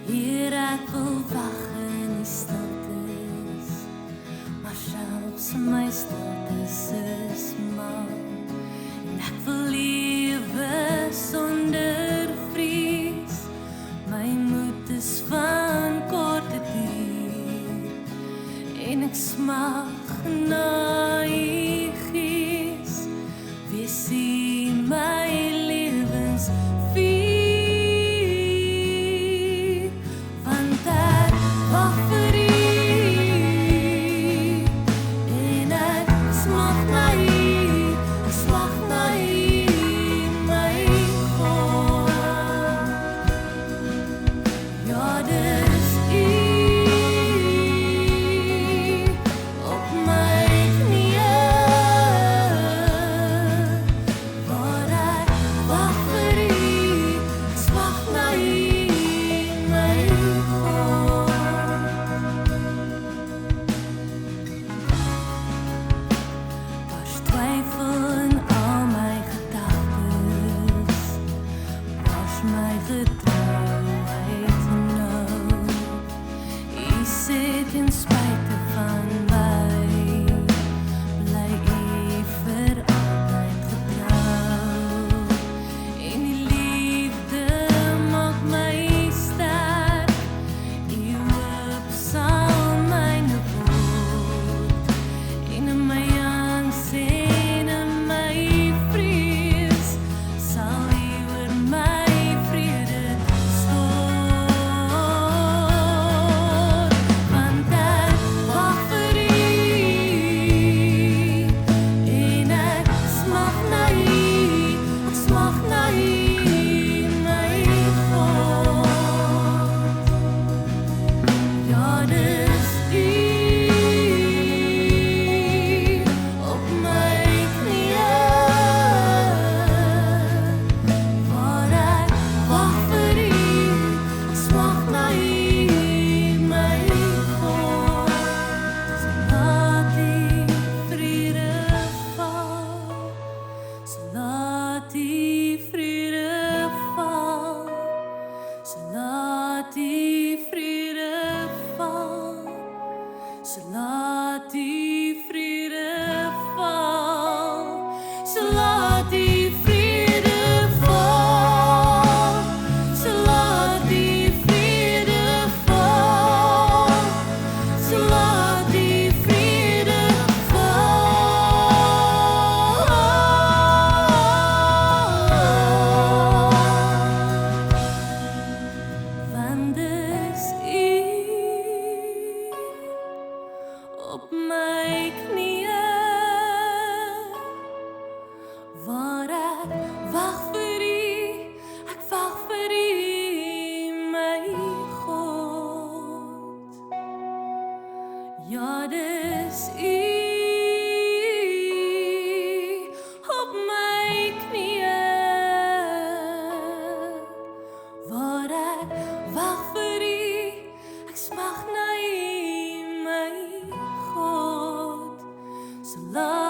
Hier ek wil wag in die stiltes, maar selfs my stiltes is mal. En ek wil lewe sonder vrees, my moed is van korte duur, en ek smag na u gees, wees u my lewensvuur, want ek wag vir u, en ek smag na u, ek smag na u, my God. Ja, dis u, op my knieë, waar ek wag vir u, ek smag na u, my God. Daar's twyfel in al my gedagtes, was my getrouheid nou. U sê ten spyte van my, bly u vir altyd getrou. En die liefde maak my sterk, u hoop sal myne word, en in my angs en in my vrees, sal u oor my vrede stort, want ek wag vir u, en ek smag na u, ek smag na u, my God. Ja, dis u, op my knieë, waar ek wag vir u, ek smag na u, my God. So laat die vrede val, so laat die vrede val, so laat die vrede val, so laat die vrede val, so laat die vrede val, so laat die vrede val, so laat die vrede val, want dis u, op my knieë, waar ek wag vir u, ek wag vir u, my God. Ja, dis u, op my knieë, waar ek wag vir u, ek smag na u, my God. So laat